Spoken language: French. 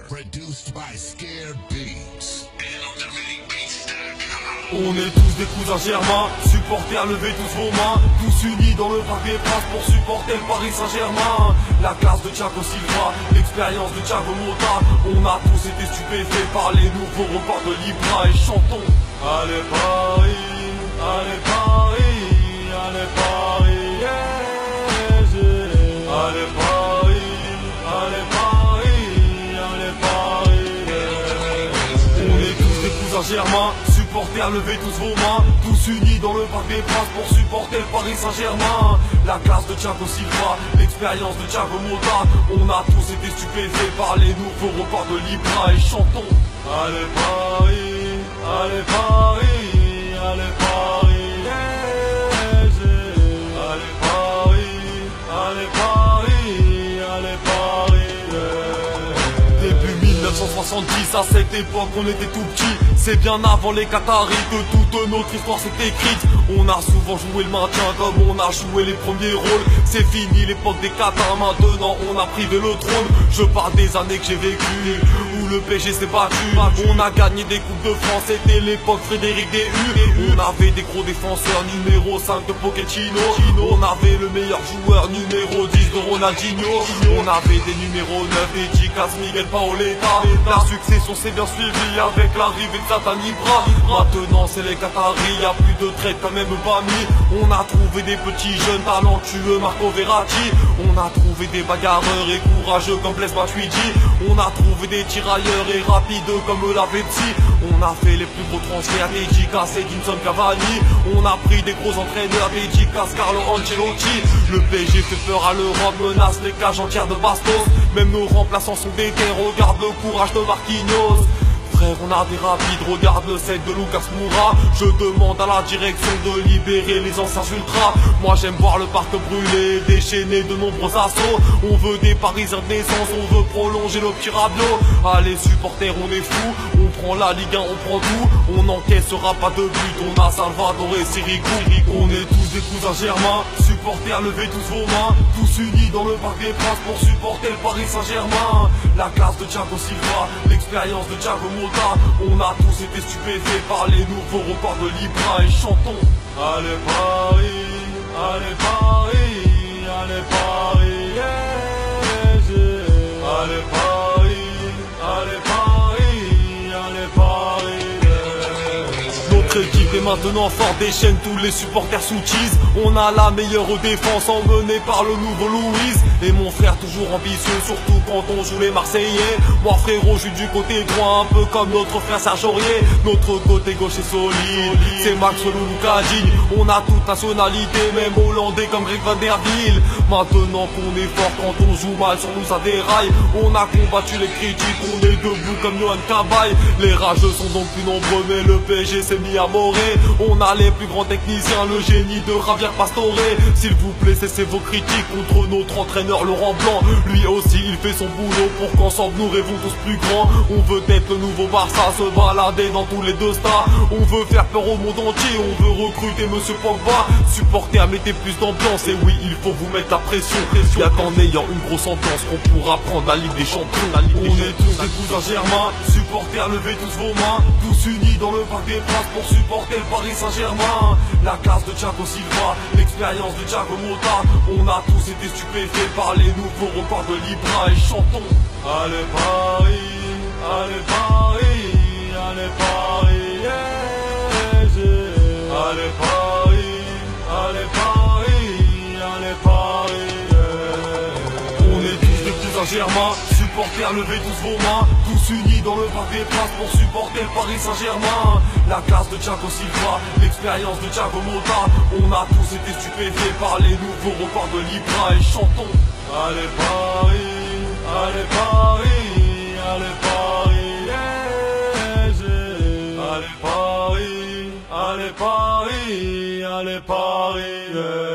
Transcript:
Produced by Scare Beats. On est tous des cousins germains, supporters, levez tous vos mains, tous unis dans le Parc des Princes pour supporter le Paris Saint-Germain. La classe de Thiago Silva, l'expérience de Thiago Motta, on a tous été stupéfaits par les nouveaux reports de Libra et chantons. Allez Paris, allez Paris, allez Paris, yeah, yeah. Allez Paris, allez Paris, allez Paris, yeah. On est tous des cousins germains, supporters, levez tous vos mains, tous unis dans le Parc des Princes pour supporter le Paris Saint-Germain. La classe de Thiago Silva, l'expérience de Thiago Motta, on a tous été stupéfaits par les nouveaux reports de Libra et chantons. Allez Paris, allez Paris, allez Paris, yeah, yeah. Allez Paris, allez Paris, allez Paris, yeah. Début 1970, à cette époque on était tout petits. C'est bien avant les Qataris que toute notre histoire s'est écrite. On a souvent joué le maintien comme on a joué les premiers rôles. C'est fini l'époque des Qatars, maintenant on a privé le trône. Je parle des années que j'ai vécues, où le PSG s'est battu. On a gagné des coupes de France, c'était l'époque Frédéric Déhu. On avait des gros défenseurs, numéro 5 de Pochettino. On avait le meilleur joueur, numéro 10 de Ronaldinho. On avait des numéros 9, des Dicas, Miguel Paoletta. La succession s'est bien suivie avec l'arrivée de Zlatan Ibra. Maintenant c'est les Qataris, y'a plus de traite quand même pas mis. On a trouvé des petits jeunes talentueux, Marco Verratti. On a trouvé des bagarreurs et courageux comme Blaise Matuidi. On a trouvé des tirailleurs et rapides comme Lavezzi. On a fait les plus gros transferts, des Dicas et Edinson Cavani. On a pris des gros entraîneurs, des Dicas, Carlo Ancelotti. Le PSG fait peur à l'Europe, menace les cages entières de bastos. Même nos remplaçants sont déter, regarde le courage de Marquinhos. Frère, on a des rapides, regarde le set de Lucas Moura. Je demande à la direction de libérer les anciens ultras. Moi j'aime voir le parc brûler, déchaîner de nombreux assauts. On veut des Parisiens de naissance, on veut prolonger nos petits Rabiot. Allez supporters, on est fous, on prend la Ligue 1, on prend tout. On n'encaissera pas de but, on a Salvador et Sirigu. On est tous des cousins germains, supporters, levez tous vos mains, tous unis dans le Parc des Princes pour supporter le Paris Saint-Germain. La classe de Thiago Silva, l'expérience de Thiago Motta, on a tous été stupéfaits par les nouveaux records de Libra et chantons. Allez Paris, allez Paris, allez Paris, yeah, yeah. Allez Paris, allez Paris, allez Paris, yeah. Notre équipe est maintenant forte, déchaîne tous les supporters sous tease. On a la meilleure défense emmenée par le nouveau Louise. Et mon frère toujours ambitieux, surtout quand on joue les Marseillais. Moi frérot, je suis du côté droit, un peu comme notre frère Serge Aurier. Notre côté gauche est solide, c'est Max Louloucadine. On a toute nationalité, même hollandais comme Greg Van Der Wiel. Maintenant qu'on est fort, quand on joue mal sur nous ça déraille. On a combattu les critiques, on est debout comme Johan Cabaye. Les rageux sont donc plus nombreux, mais le PSG s'est mis à morer. On a les plus grands techniciens, le génie de Javier Pastore. S'il vous plaît, cessez vos critiques contre notre entraîneur Laurent Blanc. Lui aussi il fait son boulot pour qu'ensemble nous rêvons tous plus grands. On veut être le nouveau Barça, se balader dans tous les deux stars. On veut faire peur au monde entier, on veut recruter Monsieur Pogba. Supporter à mettre plus d'ambiance, et oui il faut vous mettre la pression. Y'a qu'en ayant une grosse ambiance qu'on pourra prendre la Ligue des Champions. On est tous des cousins germains, supporters, levez tous vos mains, tous unis dans le Parc des Princes pour supporter le Paris Saint-Germain. La classe de Thiago Silva, l'expérience de Thiago Motta, on a tous été stupéfaits par les nouveaux records de Libra et chantons. Allez Paris, allez Paris, allez Paris, yeah, yeah. Allez Paris, allez Paris, allez Paris, yeah. On est tous des cousins germains, supporters, levez tous vos mains, tous unis dans le Parc des Princes pour supporter le Paris Saint-Germain. La classe de Thiago Silva, l'expérience de Thiago Motta, on a tous été stupéfaits par les nouveaux records de Libra et chantons. Allez Paris, allez Paris, allez Paris, yeah, yeah. Allez Paris, allez Paris, allez Paris, yeah.